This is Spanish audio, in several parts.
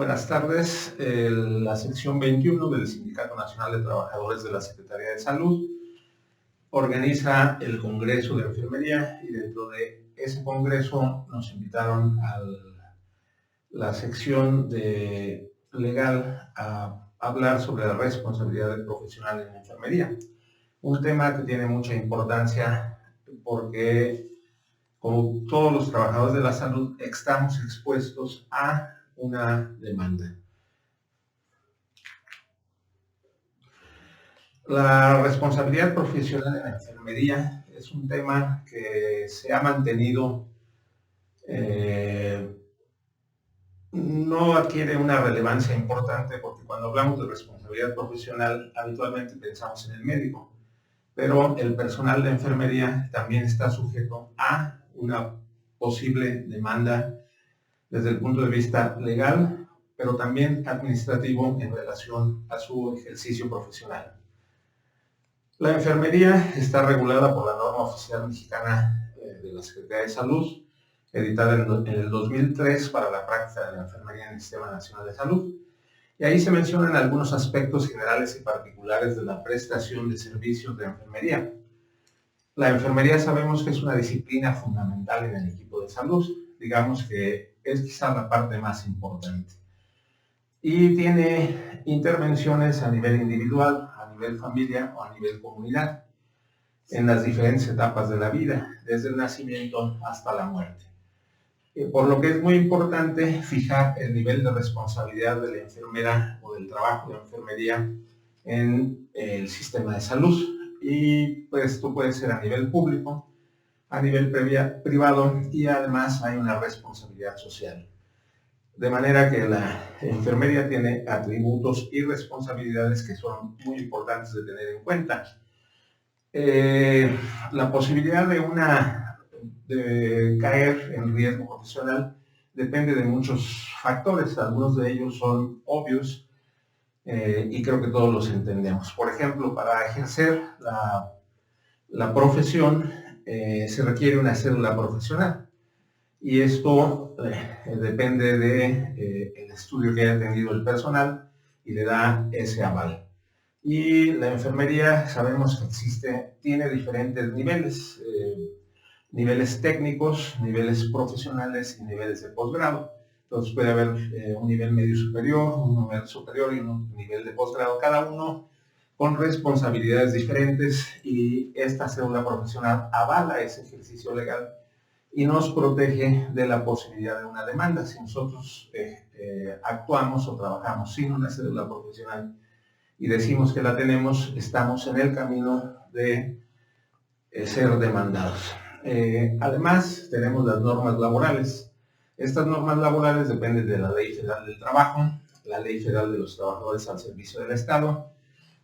Buenas tardes. La sección 21 del Sindicato Nacional de Trabajadores de la Secretaría de Salud organiza el Congreso de Enfermería y dentro de ese congreso nos invitaron a la sección legal a hablar sobre la responsabilidad profesional en la enfermería. Un tema que tiene mucha importancia porque, como todos los trabajadores de la salud, estamos expuestos a una demanda. La responsabilidad profesional en la enfermería es un tema que se ha mantenido, no adquiere una relevancia importante porque cuando hablamos de responsabilidad profesional habitualmente pensamos en el médico, pero el personal de enfermería también está sujeto a una posible demanda desde el punto de vista legal, pero también administrativo en relación a su ejercicio profesional. La enfermería está regulada por la norma oficial mexicana de la Secretaría de Salud, editada en el 2003 para la práctica de la enfermería en el Sistema Nacional de Salud. Y ahí se mencionan algunos aspectos generales y particulares de la prestación de servicios de enfermería. La enfermería sabemos que es una disciplina fundamental en el equipo de salud, digamos que es quizá la parte más importante. Y tiene intervenciones a nivel individual, a nivel familia o a nivel comunidad, en las diferentes etapas de la vida, desde el nacimiento hasta la muerte. Por lo que es muy importante fijar el nivel de responsabilidad de la enfermera o del trabajo de enfermería en el sistema de salud. Y pues esto puede ser a nivel público, a nivel privado y además hay una responsabilidad social. De manera que la enfermería tiene atributos y responsabilidades que son muy importantes de tener en cuenta. La posibilidad de caer en riesgo profesional depende de muchos factores, algunos de ellos son obvios y creo que todos los entendemos. Por ejemplo, para ejercer la profesión se requiere una cédula profesional y esto depende del estudio que haya tenido el personal y le da ese aval. Y la enfermería sabemos que tiene diferentes niveles, niveles técnicos, niveles profesionales y niveles de posgrado. Entonces puede haber un nivel medio superior, un nivel superior y un nivel de posgrado, cada uno con responsabilidades diferentes, y esta cédula profesional avala ese ejercicio legal y nos protege de la posibilidad de una demanda. Si nosotros actuamos o trabajamos sin una cédula profesional y decimos que la tenemos, estamos en el camino de ser demandados. Además, tenemos las normas laborales. Estas normas laborales dependen de la Ley Federal del Trabajo, la Ley Federal de los Trabajadores al Servicio del Estado,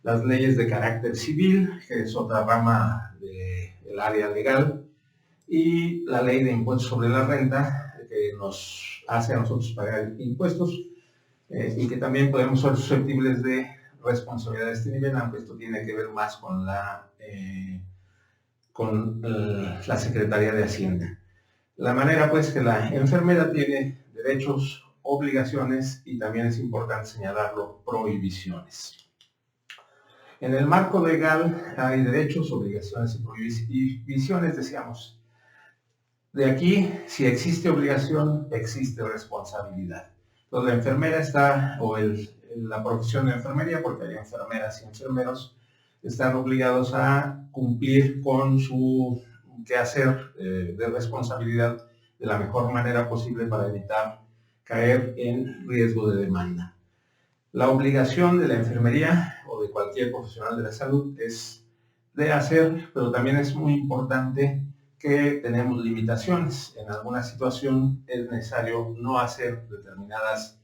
las leyes de carácter civil, que es otra rama del área legal, y la Ley de Impuestos sobre la Renta, que nos hace a nosotros pagar impuestos y que también podemos ser susceptibles de responsabilidad de este nivel, aunque esto tiene que ver más con la Secretaría de Hacienda. La manera pues que la enfermera tiene derechos, obligaciones y también es importante señalarlo, prohibiciones. En el marco legal hay derechos, obligaciones y prohibiciones, decíamos. De aquí, si existe obligación, existe responsabilidad. Entonces la enfermera está, o la profesión de enfermería, porque hay enfermeras y enfermeros, están obligados a cumplir con su quehacer de responsabilidad de la mejor manera posible para evitar caer en riesgo de demanda. La obligación de la enfermería o de cualquier profesional de la salud es de hacer, pero también es muy importante que tenemos limitaciones. En alguna situación es necesario no hacer determinadas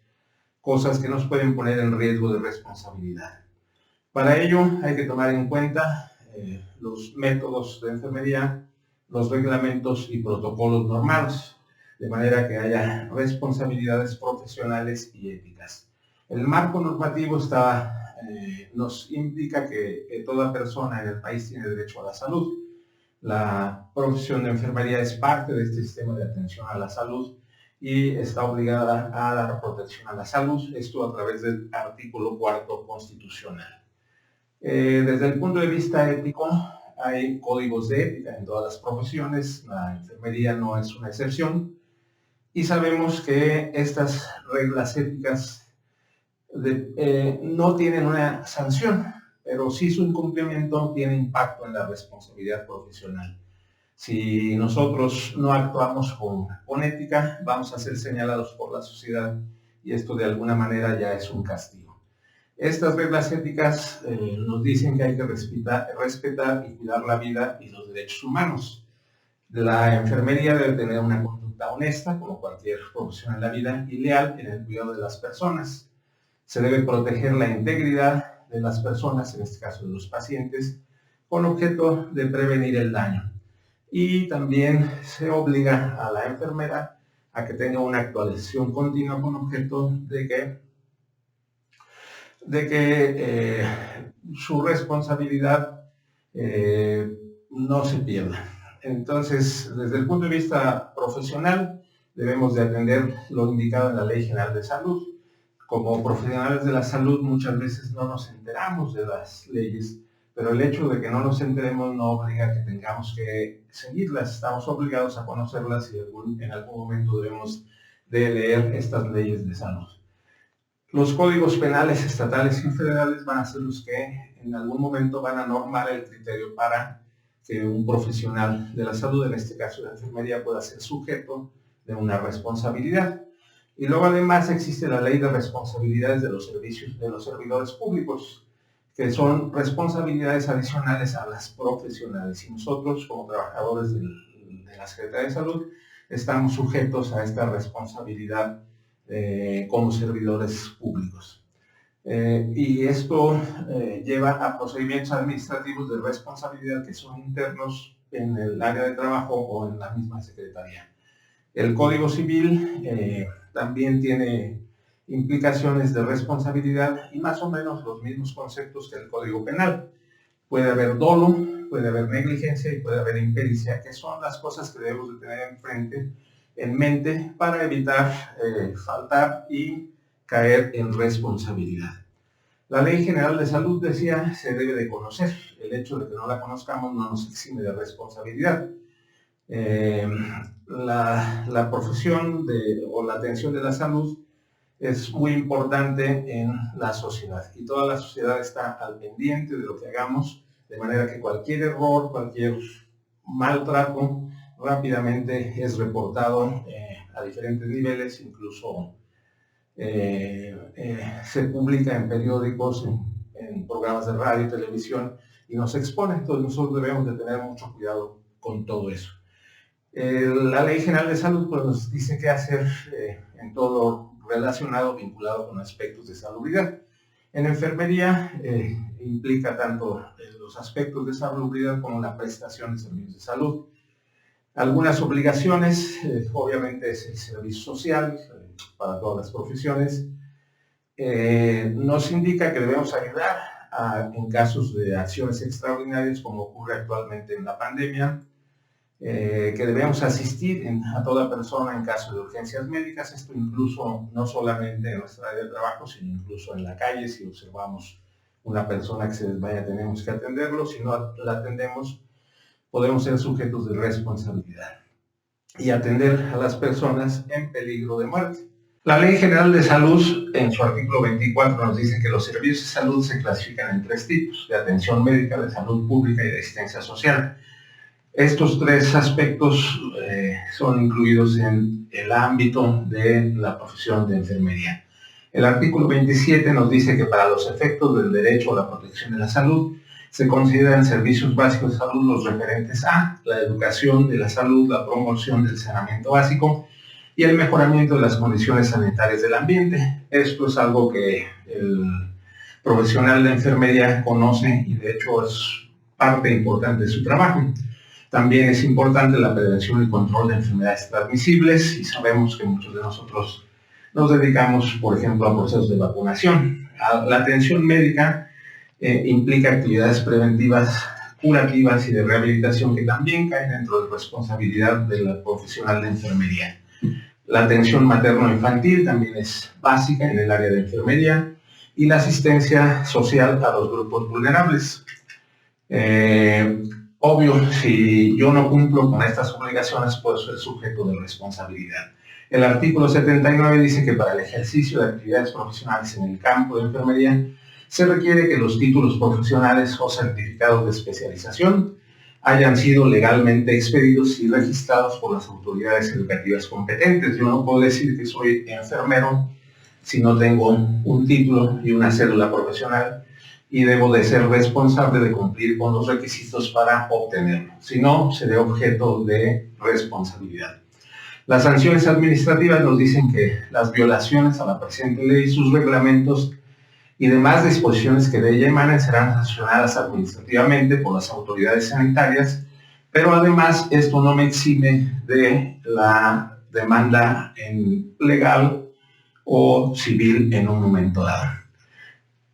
cosas que nos pueden poner en riesgo de responsabilidad. Para ello hay que tomar en cuenta los métodos de enfermería, los reglamentos y protocolos normados, de manera que haya responsabilidades profesionales y éticas. El marco normativo nos indica que toda persona en el país tiene derecho a la salud. La profesión de enfermería es parte de este sistema de atención a la salud y está obligada a dar protección a la salud, esto a través del artículo 4 constitucional. Desde el punto de vista ético, hay códigos de ética en todas las profesiones, la enfermería no es una excepción, y sabemos que estas reglas éticas no tienen una sanción, pero sí su incumplimiento tiene impacto en la responsabilidad profesional. Si nosotros no actuamos con ética, vamos a ser señalados por la sociedad y esto de alguna manera ya es un castigo. Estas reglas éticas nos dicen que hay que respetar y cuidar la vida y los derechos humanos. La enfermería debe tener una conducta honesta, como cualquier profesión en la vida, y leal en el cuidado de las personas. Se debe proteger la integridad de las personas, en este caso de los pacientes, con objeto de prevenir el daño. Y también se obliga a la enfermera a que tenga una actualización continua con objeto de que su responsabilidad no se pierda. Entonces, desde el punto de vista profesional, debemos de atender lo indicado en la Ley General de Salud. Como profesionales de la salud muchas veces no nos enteramos de las leyes, pero el hecho de que no nos enteremos no obliga a que tengamos que seguirlas. Estamos obligados a conocerlas y en algún momento debemos de leer estas leyes de salud. Los códigos penales estatales y federales van a ser los que en algún momento van a normar el criterio para que un profesional de la salud, en este caso de la enfermería, pueda ser sujeto de una responsabilidad. Y luego además existe la ley de responsabilidades de los servidores públicos, que son responsabilidades adicionales a las profesionales. Y nosotros, como trabajadores de la Secretaría de Salud, estamos sujetos a esta responsabilidad como servidores públicos. Y esto lleva a procedimientos administrativos de responsabilidad que son internos en el área de trabajo o en la misma Secretaría. El Código Civil también tiene implicaciones de responsabilidad y más o menos los mismos conceptos que el Código Penal. Puede haber dolo, puede haber negligencia y puede haber impericia, que son las cosas que debemos de tener en mente para evitar faltar y caer en responsabilidad. La Ley General de Salud, decía, se debe de conocer. El hecho de que no la conozcamos no nos exime de responsabilidad. La profesión o la atención de la salud es muy importante en la sociedad y toda la sociedad está al pendiente de lo que hagamos, de manera que cualquier error, cualquier maltrato rápidamente es reportado a diferentes niveles, incluso se publica en periódicos, en programas de radio y televisión y nos expone. Entonces nosotros debemos de tener mucho cuidado con todo eso. La Ley General de Salud pues, nos dice qué hacer en todo lo relacionado, vinculado con aspectos de salubridad. En enfermería implica tanto los aspectos de salubridad como la prestación de servicios de salud. Algunas obligaciones, obviamente es el servicio social para todas las profesiones. Nos indica que debemos ayudar en casos de acciones extraordinarias como ocurre actualmente en la pandemia, que debemos asistir a toda persona en caso de urgencias médicas, esto incluso no solamente en nuestra área de trabajo, sino incluso en la calle. Si observamos una persona que se desmaya, tenemos que atenderlo. Si no la atendemos, podemos ser sujetos de responsabilidad y atender a las personas en peligro de muerte. La Ley General de Salud, en su artículo 24, nos dice que los servicios de salud se clasifican en 3 tipos: de atención médica, de salud pública y de asistencia social. Estos 3 aspectos son incluidos en el ámbito de la profesión de enfermería. El artículo 27 nos dice que para los efectos del derecho a la protección de la salud se consideran servicios básicos de salud los referentes a la educación de la salud, la promoción del saneamiento básico y el mejoramiento de las condiciones sanitarias del ambiente. Esto es algo que el profesional de enfermería conoce y de hecho es parte importante de su trabajo. También es importante la prevención y control de enfermedades transmisibles y sabemos que muchos de nosotros nos dedicamos, por ejemplo, a procesos de vacunación. La atención médica implica actividades preventivas, curativas y de rehabilitación que también caen dentro de la responsabilidad del profesional de enfermería. La atención materno-infantil también es básica en el área de enfermería y la asistencia social a los grupos vulnerables. Obvio, si yo no cumplo con estas obligaciones, puedo ser sujeto de responsabilidad. El artículo 79 dice que para el ejercicio de actividades profesionales en el campo de enfermería se requiere que los títulos profesionales o certificados de especialización hayan sido legalmente expedidos y registrados por las autoridades educativas competentes. Yo no puedo decir que soy enfermero si no tengo un título y una cédula profesional y debo de ser responsable de cumplir con los requisitos para obtenerlo. Si no, seré objeto de responsabilidad. Las sanciones administrativas nos dicen que las violaciones a la presente ley, sus reglamentos y demás disposiciones que de ella emanen serán sancionadas administrativamente por las autoridades sanitarias, pero además esto no me exime de la demanda legal o civil en un momento dado.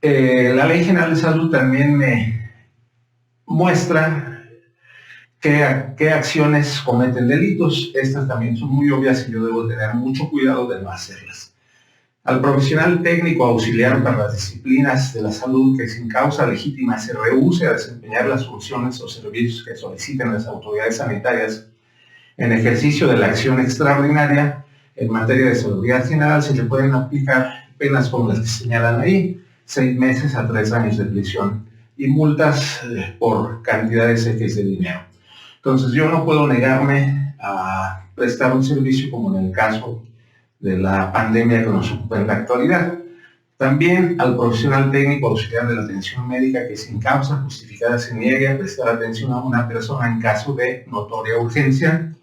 La Ley General de Salud también me muestra qué acciones cometen delitos. Estas también son muy obvias y yo debo tener mucho cuidado de no hacerlas. Al profesional técnico auxiliar para las disciplinas de la salud que sin causa legítima se rehúse a desempeñar las funciones o servicios que soliciten las autoridades sanitarias en ejercicio de la acción extraordinaria en materia de seguridad general, se le pueden aplicar penas como las que señalan ahí, 6 meses a 3 años de prisión y multas por cantidades X de dinero. Entonces yo no puedo negarme a prestar un servicio como en el caso de la pandemia que nos ocupa en la actualidad. También al profesional técnico auxiliar de la atención médica que sin causa justificada se niegue a prestar atención a una persona en caso de notoria urgencia,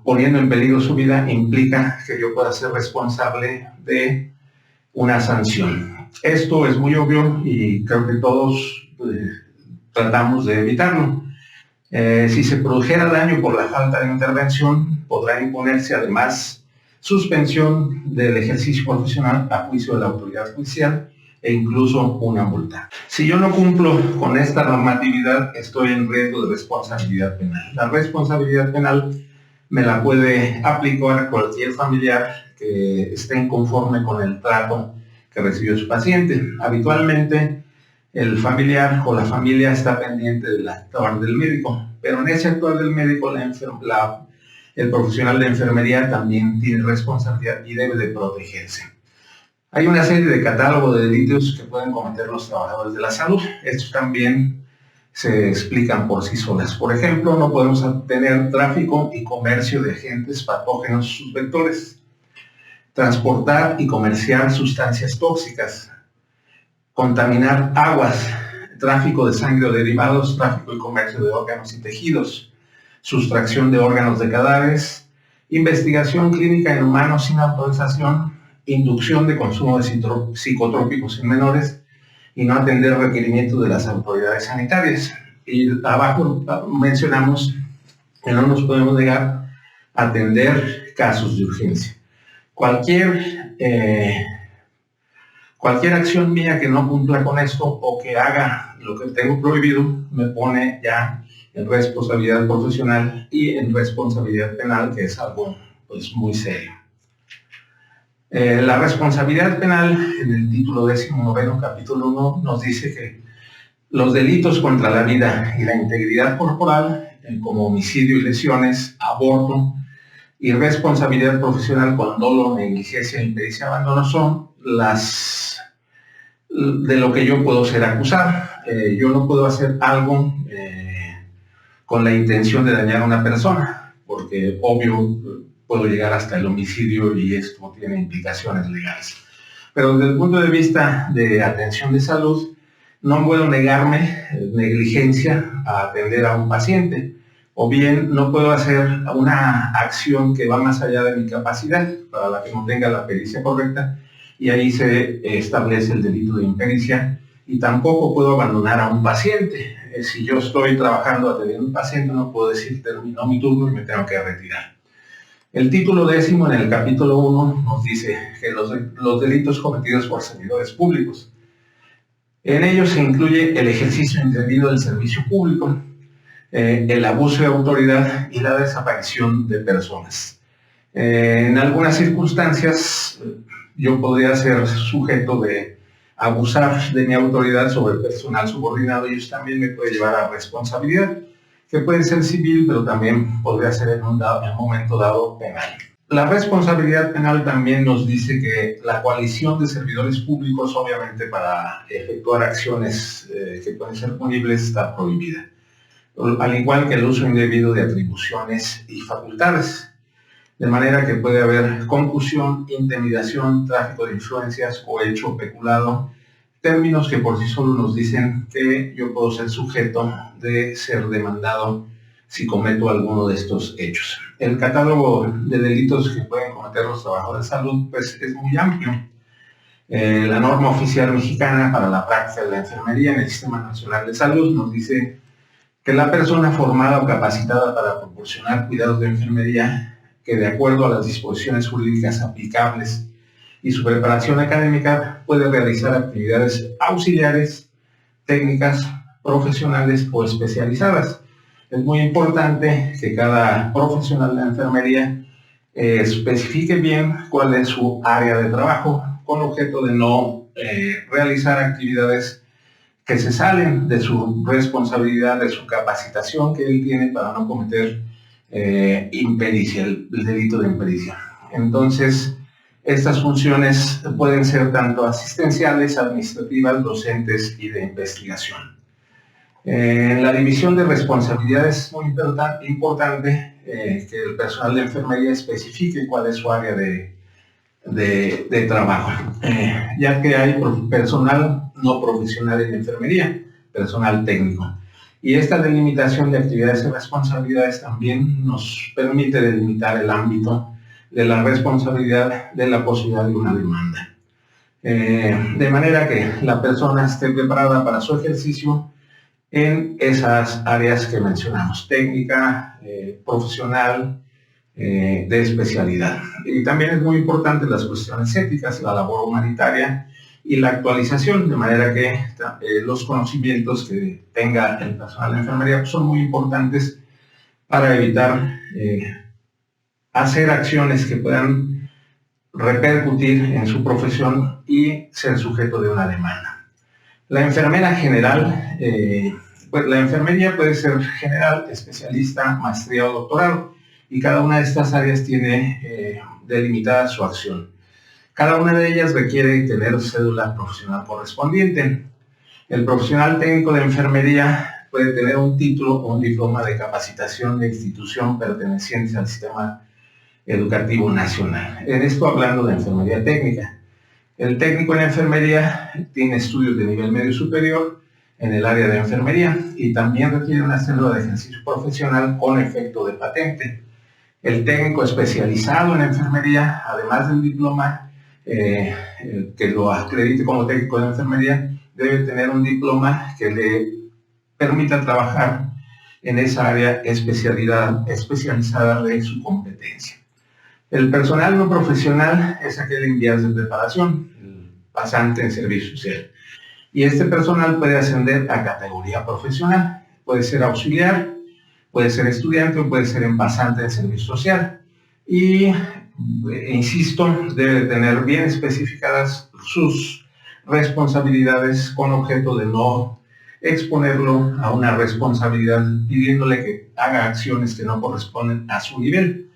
poniendo en peligro su vida, implica que yo pueda ser responsable de una sanción. Esto es muy obvio y creo que todos tratamos de evitarlo. Si se produjera daño por la falta de intervención, podrá imponerse además suspensión del ejercicio profesional a juicio de la autoridad judicial e incluso una multa. Si yo no cumplo con esta normatividad, estoy en riesgo de responsabilidad penal. La responsabilidad penal me la puede aplicar cualquier familiar que esté inconforme con el trato que recibió su paciente. Habitualmente, el familiar o la familia está pendiente del actuar del médico, pero en ese actuar del médico el profesional de enfermería también tiene responsabilidad y debe de protegerse. Hay una serie de catálogos de delitos que pueden cometer los trabajadores de la salud. Estos también se explican por sí solas. Por ejemplo, no podemos tener tráfico y comercio de agentes patógenos subvectores, transportar y comerciar sustancias tóxicas, contaminar aguas, tráfico de sangre o derivados, tráfico y comercio de órganos y tejidos, sustracción de órganos de cadáveres, investigación clínica en humanos sin autorización, inducción de consumo de psicotrópicos en menores y no atender requerimientos de las autoridades sanitarias. Y abajo mencionamos que no nos podemos negar a atender casos de urgencia. Cualquier acción mía que no cumpla con esto o que haga lo que tengo prohibido me pone ya en responsabilidad profesional y en responsabilidad penal, que es algo pues muy serio. La responsabilidad penal en el título 19, capítulo 1, nos dice que los delitos contra la vida y la integridad corporal, como homicidio y lesiones, aborto y responsabilidad profesional con dolo, negligencia, impericia, abandono, son las de lo que yo puedo ser acusado. Yo no puedo hacer algo con la intención de dañar a una persona, porque obvio puedo llegar hasta el homicidio y esto tiene implicaciones legales. Pero desde el punto de vista de atención de salud, no puedo negarme negligencia a atender a un paciente, o bien no puedo hacer una acción que va más allá de mi capacidad, para la que no tenga la pericia correcta, y ahí se establece el delito de impericia, y tampoco puedo abandonar a un paciente. Si yo estoy trabajando atendiendo a un paciente, no puedo decir terminó mi turno y me tengo que retirar. El título 10 en el capítulo 1 nos dice que los delitos cometidos por servidores públicos. En ellos se incluye el ejercicio indebido del servicio público, el abuso de autoridad y la desaparición de personas. En algunas circunstancias yo podría ser sujeto de abusar de mi autoridad sobre el personal subordinado y eso también me puede llevar a responsabilidad, que puede ser civil, pero también podría ser en un momento dado penal. La responsabilidad penal también nos dice que la coalición de servidores públicos, obviamente para efectuar acciones que pueden ser punibles, está prohibida, al igual que el uso indebido de atribuciones y facultades. De manera que puede haber concusión, intimidación, tráfico de influencias o hecho peculado, términos que por sí solos nos dicen que yo puedo ser sujeto de ser demandado si cometo alguno de estos hechos. El catálogo de delitos que pueden cometer los trabajadores de salud pues, es muy amplio. La norma oficial mexicana para la práctica de la enfermería en el Sistema Nacional de Salud nos dice que la persona formada o capacitada para proporcionar cuidados de enfermería que de acuerdo a las disposiciones jurídicas aplicables y su preparación académica puede realizar actividades auxiliares, técnicas, profesionales o especializadas. Es muy importante que cada profesional de enfermería especifique bien cuál es su área de trabajo con objeto de no realizar actividades que se salen de su responsabilidad, de su capacitación que él tiene para no cometer impericia, el delito de impericia. Entonces, estas funciones pueden ser tanto asistenciales, administrativas, docentes y de investigación. En la división de responsabilidades es muy importante que el personal de enfermería especifique cuál es su área de trabajo, ya que hay personal no profesional en enfermería, personal técnico. Y esta delimitación de actividades y responsabilidades también nos permite delimitar el ámbito de la responsabilidad de la posibilidad de una demanda. De manera que la persona esté preparada para su ejercicio en esas áreas que mencionamos, técnica, profesional, de especialidad. Y también es muy importante las cuestiones éticas, la labor humanitaria y la actualización, de manera que los conocimientos que tenga el personal de enfermería son muy importantes para evitar hacer acciones que puedan repercutir en su profesión y ser sujeto de una demanda. La enfermera general, pues la enfermería puede ser general, especialista, maestría o doctorado, y cada una de estas áreas tiene delimitada su acción. Cada una de ellas requiere tener cédula profesional correspondiente. El profesional técnico de enfermería puede tener un título o un diploma de capacitación de institución perteneciente al sistema educativo nacional. En esto hablando de enfermería técnica. El técnico en enfermería tiene estudios de nivel medio superior en el área de enfermería y también requiere una cédula de ejercicio profesional con efecto de patente. El técnico especializado en enfermería, además del diploma que lo acredite como técnico de enfermería, debe tener un diploma que le permita trabajar en esa área especializada de su competencia. El personal no profesional es aquel en vías de preparación, el pasante en servicio social. Y este personal puede ascender a categoría profesional, puede ser auxiliar, puede ser estudiante o puede ser en pasante en servicio social. Y, insisto, debe tener bien especificadas sus responsabilidades con objeto de no exponerlo a una responsabilidad pidiéndole que haga acciones que no corresponden a su nivel.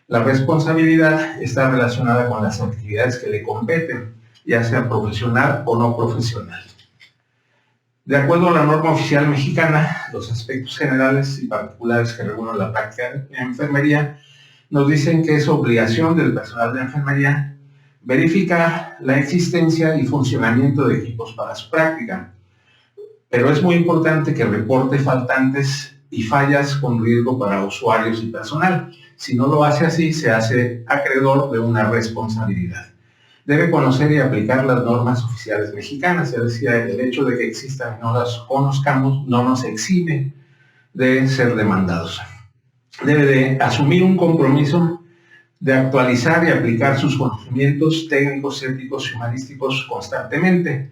La responsabilidad está relacionada con las actividades que le competen, ya sea profesional o no profesional. De acuerdo a la norma oficial mexicana, los aspectos generales y particulares que regulan la práctica de enfermería nos dicen que es obligación del personal de enfermería verificar la existencia y funcionamiento de equipos para su práctica. Pero es muy importante que reporte faltantes y fallas con riesgo para usuarios y personal. Si no lo hace así, se hace acreedor de una responsabilidad. Debe conocer y aplicar las normas oficiales mexicanas, es decir, el hecho de que existan y no las conozcamos no nos exime de ser demandados. Debe de asumir un compromiso de actualizar y aplicar sus conocimientos técnicos, éticos y humanísticos constantemente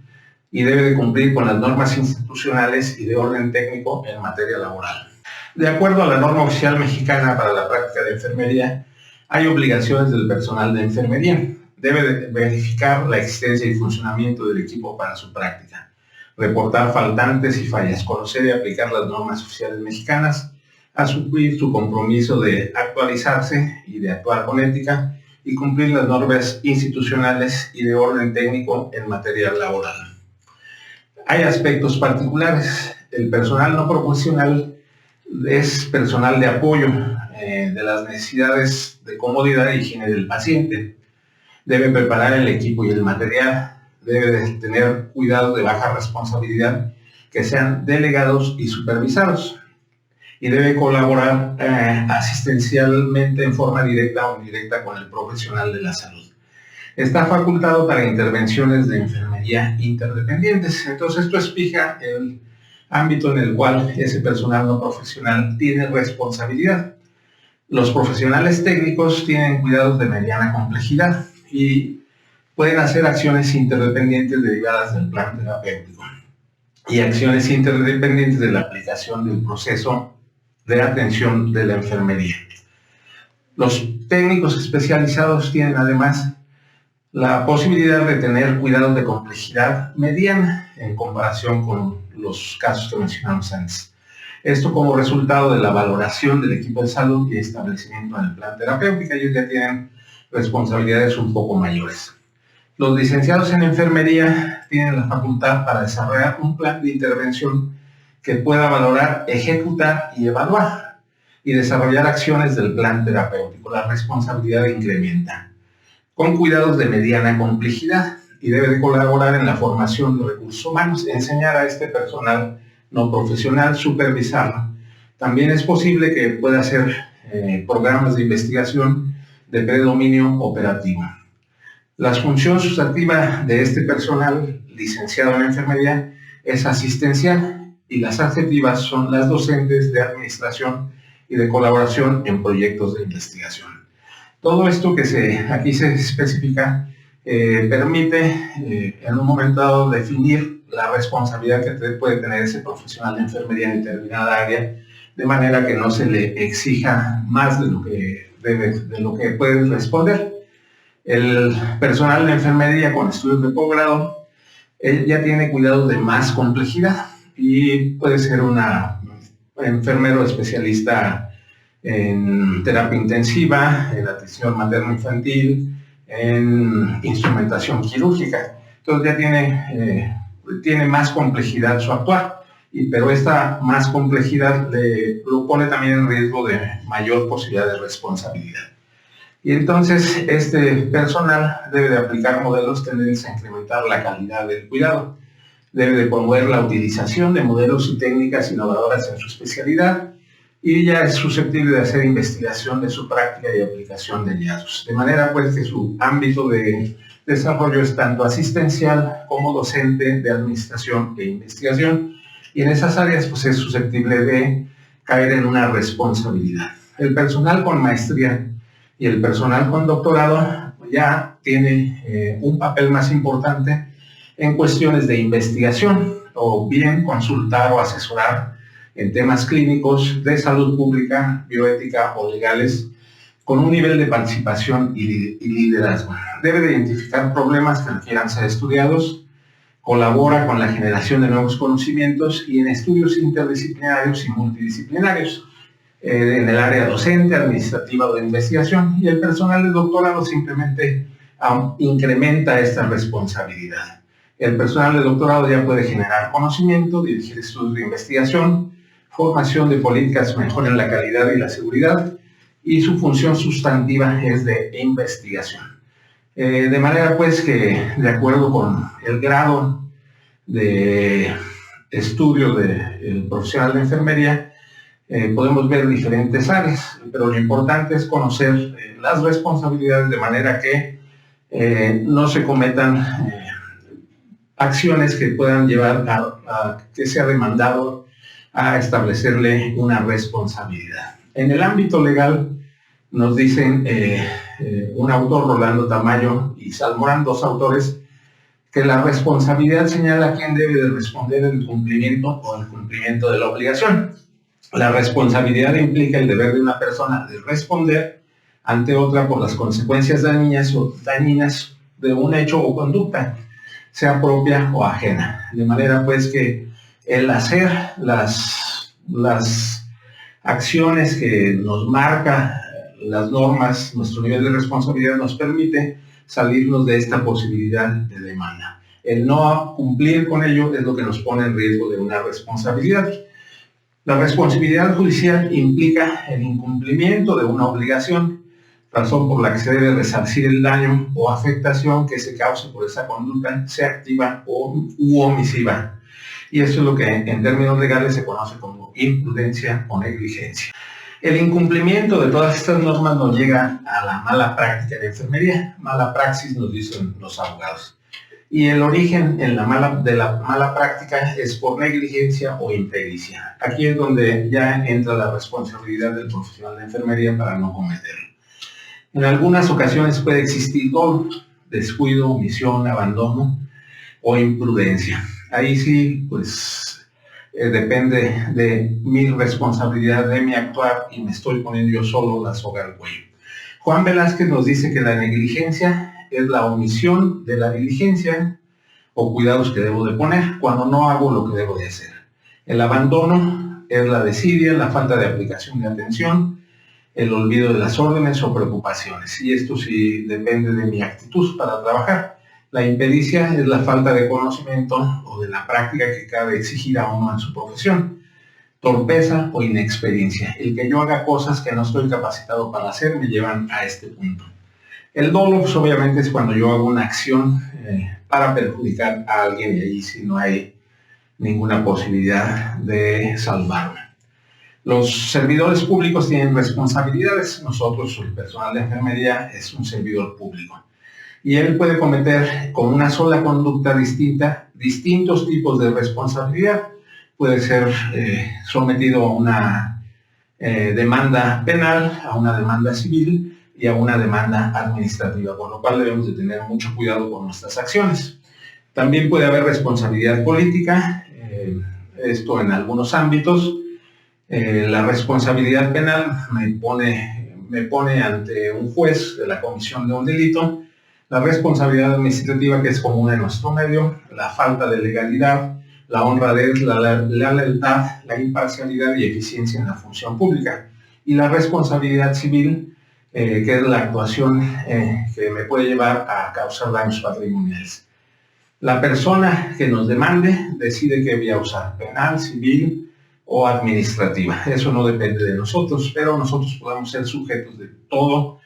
y debe de cumplir con las normas institucionales y de orden técnico en materia laboral. De acuerdo a la norma oficial mexicana para la práctica de enfermería, Hay obligaciones del personal de enfermería. Debe verificar la existencia y funcionamiento del equipo para su práctica, reportar faltantes y fallas, conocer y aplicar las normas oficiales mexicanas, asumir su compromiso de actualizarse y de actuar con ética y cumplir las normas institucionales y de orden técnico en materia laboral. Hay aspectos particulares. El personal no profesional es personal de apoyo de las necesidades de comodidad e higiene del paciente. Debe preparar el equipo y el material. Debe tener cuidados de baja responsabilidad que sean delegados y supervisados. Y debe colaborar asistencialmente en forma directa o indirecta con el profesional de la salud. Está facultado para intervenciones de enfermería interdependientes. Entonces esto explica el ámbito en el cual ese personal no profesional tiene responsabilidad. Los profesionales técnicos tienen cuidados de mediana complejidad y pueden hacer acciones interdependientes derivadas del plan terapéutico y acciones interdependientes de la aplicación del proceso de atención de la enfermería. Los técnicos especializados tienen además la posibilidad de tener cuidados de complejidad mediana en comparación con los casos que mencionamos antes. Esto como resultado de la valoración del equipo de salud y establecimiento en el plan terapéutico. Ellos ya tienen responsabilidades un poco mayores. Los licenciados en enfermería tienen la facultad para desarrollar un plan de intervención que pueda valorar, ejecutar y evaluar y desarrollar acciones del plan terapéutico. La responsabilidad incrementa con cuidados de mediana complejidad y debe de colaborar en la formación de recursos humanos, enseñar a este personal no profesional, supervisarlo. También es posible que pueda hacer programas de investigación de predominio operativo. La función sustantiva de este personal licenciado en enfermería es asistencial y las adjetivas son las docentes de administración y de colaboración en proyectos de investigación. Todo esto que aquí se especifica permite en un momento dado definir la responsabilidad que puede tener ese profesional de enfermería en determinada área, de manera que no se le exija más de lo que puede responder. El personal de enfermería con estudios de posgrado ya tiene cuidados de más complejidad y puede ser un enfermero especialista en terapia intensiva, en atención materno-infantil, en instrumentación quirúrgica. Entonces ya tiene más complejidad su actuar, pero esta más complejidad lo pone también en riesgo de mayor posibilidad de responsabilidad. Y entonces este personal debe de aplicar modelos tendentes a incrementar la calidad del cuidado. Debe de promover la utilización de modelos y técnicas innovadoras en su especialidad y ya es susceptible de hacer investigación de su práctica y aplicación de hallazgos. De manera pues que su ámbito de desarrollo es tanto asistencial como docente de administración e investigación y en esas áreas pues es susceptible de caer en una responsabilidad. El personal con maestría y el personal con doctorado ya tiene un papel más importante en cuestiones de investigación o bien consultar o asesorar en temas clínicos, de salud pública, bioética o legales, con un nivel de participación y liderazgo. Debe de identificar problemas que requieran ser estudiados, colabora con la generación de nuevos conocimientos y en estudios interdisciplinarios y multidisciplinarios, en el área docente, administrativa o de investigación, y el personal de doctorado simplemente incrementa esta responsabilidad. El personal de doctorado ya puede generar conocimiento, dirigir estudios de investigación, formación de políticas que mejoren la calidad y la seguridad, y su función sustantiva es de investigación. De manera pues que, de acuerdo con el grado de estudio del profesional de enfermería, podemos ver diferentes áreas, pero lo importante es conocer las responsabilidades de manera que no se cometan acciones que puedan llevar a que sea demandado a establecerle una responsabilidad. En el ámbito legal nos dicen un autor, Rolando Tamayo, y Salmorán, dos autores, que la responsabilidad señala a quién debe de responder el cumplimiento o el cumplimiento de la obligación. La responsabilidad implica el deber de una persona de responder ante otra por las consecuencias dañinas de un hecho o conducta, sea propia o ajena. De manera pues que el hacer las acciones que nos marca las normas, nuestro nivel de responsabilidad nos permite salirnos de esta posibilidad de demanda. El no cumplir con ello es lo que nos pone en riesgo de una responsabilidad. La responsabilidad judicial implica el incumplimiento de una obligación, razón por la que se debe resarcir el daño o afectación que se cause por esa conducta, sea activa u omisiva. Y eso es lo que en términos legales se conoce como imprudencia o negligencia. El incumplimiento de todas estas normas nos llega a la mala práctica de enfermería, mala praxis nos dicen los abogados. Y el origen de la mala práctica es por negligencia o impericia. Aquí es donde ya entra la responsabilidad del profesional de enfermería para no cometerlo. En algunas ocasiones puede existir dolo, descuido, omisión, abandono o imprudencia. Ahí sí, pues depende de mi responsabilidad, de mi actuar, y me estoy poniendo yo solo la soga al cuello. Juan Velázquez nos dice que la negligencia es la omisión de la diligencia o cuidados que debo de poner cuando no hago lo que debo de hacer. El abandono es la desidia, la falta de aplicación de atención, el olvido de las órdenes o preocupaciones. Y esto sí depende de mi actitud para trabajar. La impericia es la falta de conocimiento o de la práctica que cabe exigir a uno en su profesión. Torpeza o inexperiencia. El que yo haga cosas que no estoy capacitado para hacer me llevan a este punto. El dolo, pues, obviamente es cuando yo hago una acción para perjudicar a alguien, y allí sí no hay ninguna posibilidad de salvarme. Los servidores públicos tienen responsabilidades. Nosotros, el personal de enfermería, es un servidor público. Y él puede cometer con una sola conducta distinta distintos tipos de responsabilidad. Puede ser sometido a una demanda penal, a una demanda civil y a una demanda administrativa, con lo cual debemos de tener mucho cuidado con nuestras acciones. También puede haber responsabilidad política, esto en algunos ámbitos. La responsabilidad penal me pone ante un juez de la comisión de un delito. La responsabilidad administrativa, que es común en nuestro medio, la falta de legalidad, la honradez, la lealtad, la imparcialidad y eficiencia en la función pública. Y la responsabilidad civil, que es la actuación que me puede llevar a causar daños patrimoniales. La persona que nos demande decide qué vía usar, penal, civil o administrativa. Eso no depende de nosotros, pero nosotros podemos ser sujetos de todo,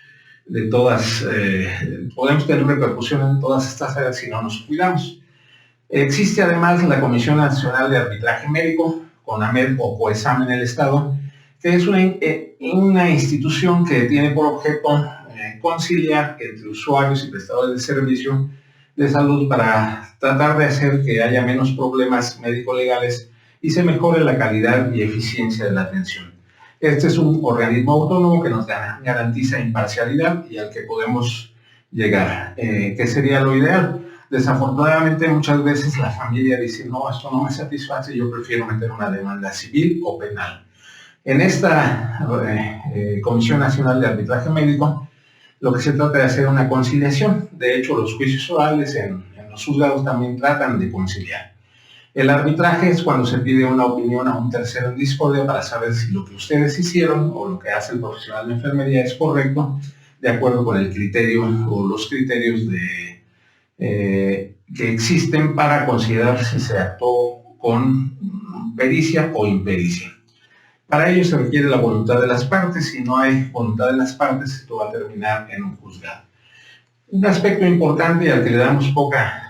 podemos tener repercusión en todas estas áreas si no nos cuidamos. Existe además la Comisión Nacional de Arbitraje Médico, CONAMED o COESAM en el Estado, que es una institución que tiene por objeto conciliar entre usuarios y prestadores de servicio de salud para tratar de hacer que haya menos problemas médico-legales y se mejore la calidad y eficiencia de la atención. Este es un organismo autónomo que nos garantiza imparcialidad y al que podemos llegar, que sería lo ideal. Desafortunadamente muchas veces la familia dice, no, esto no me satisface, yo prefiero meter una demanda civil o penal. En esta Comisión Nacional de Arbitraje Médico, lo que se trata de hacer una conciliación. De hecho, los juicios orales en los juzgados también tratan de conciliar. El arbitraje es cuando se pide una opinión a un tercero en discordia para saber si lo que ustedes hicieron o lo que hace el profesional de enfermería es correcto, de acuerdo con el criterio o los criterios que existen para considerar si se actuó con pericia o impericia. Para ello se requiere la voluntad de las partes. Si no hay voluntad de las partes, esto va a terminar en un juzgado. Un aspecto importante al que le damos poca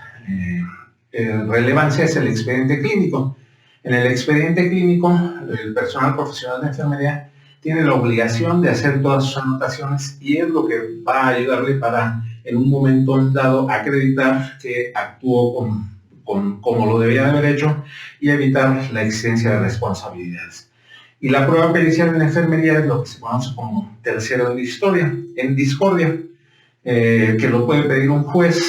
relevancia es el expediente clínico. En el expediente clínico, el personal profesional de enfermería tiene la obligación de hacer todas sus anotaciones y es lo que va a ayudarle para, en un momento dado, acreditar que actuó como lo debía de haber hecho y evitar la existencia de responsabilidades. Y la prueba pericial en la enfermería es lo que se conoce como tercero en discordia, que lo puede pedir un juez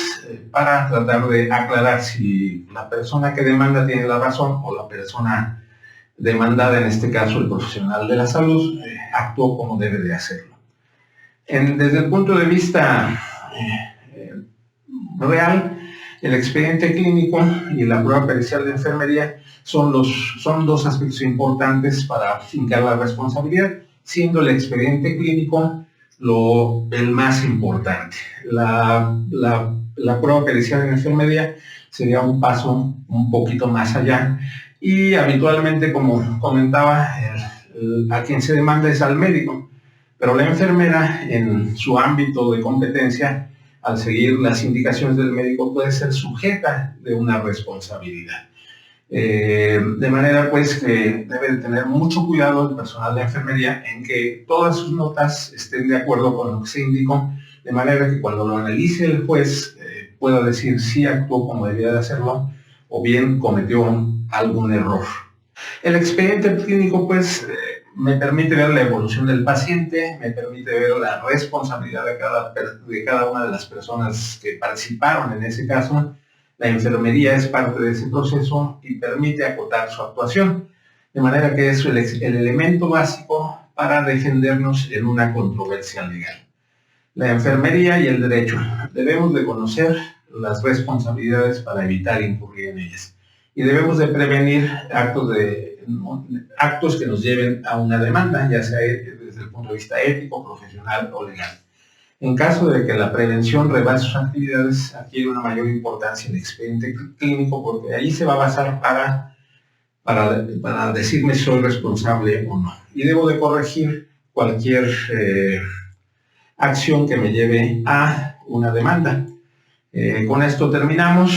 para tratar de aclarar si la persona que demanda tiene la razón o la persona demandada, en este caso el profesional de la salud, actuó como debe de hacerlo. Desde el punto de vista real, el expediente clínico y la prueba pericial de enfermería son dos aspectos importantes para fincar la responsabilidad, siendo el expediente clínico el más importante. La prueba pericial en enfermería sería un paso un poquito más allá y habitualmente, como comentaba, a quien se demanda es al médico, pero la enfermera en su ámbito de competencia, al seguir las indicaciones del médico, puede ser sujeta de una responsabilidad. De manera pues que debe de tener mucho cuidado el personal de enfermería en que todas sus notas estén de acuerdo con lo que se indicó, de manera que cuando lo analice el juez pueda decir si actuó como debía de hacerlo o bien cometió algún error. El expediente clínico pues me permite ver la evolución del paciente, me permite ver la responsabilidad de cada una de las personas que participaron en ese caso. La enfermería es parte de ese proceso y permite acotar su actuación, de manera que es el elemento básico para defendernos en una controversia legal. La enfermería y el derecho. Debemos de conocer las responsabilidades para evitar incurrir en ellas. Y debemos de prevenir actos que nos lleven a una demanda, ya sea desde el punto de vista ético, profesional o legal. En caso de que la prevención rebase sus actividades, adquiere una mayor importancia el expediente clínico, porque ahí se va a basar para decirme si soy responsable o no. Y debo de corregir cualquier acción que me lleve a una demanda. Con esto terminamos.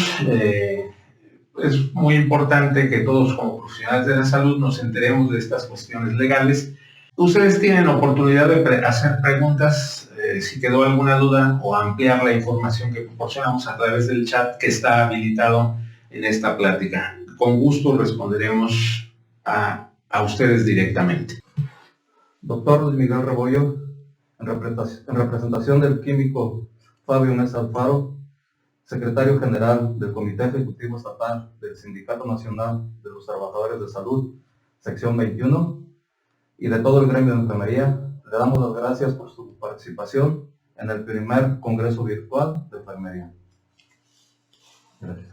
Es muy importante que todos como profesionales de la salud nos enteremos de estas cuestiones legales. Ustedes tienen oportunidad de hacer preguntas, si quedó alguna duda, o ampliar la información que proporcionamos a través del chat que está habilitado en esta plática. Con gusto responderemos a ustedes directamente. Doctor Luis Miguel Rebollo, en representación del químico Fabio Mesa Alfaro, secretario general del Comité Ejecutivo Estatal del Sindicato Nacional de los Trabajadores de Salud, sección 21, y de todo el gremio de enfermería, le damos las gracias por su participación en el primer Congreso Virtual de Enfermería. Gracias.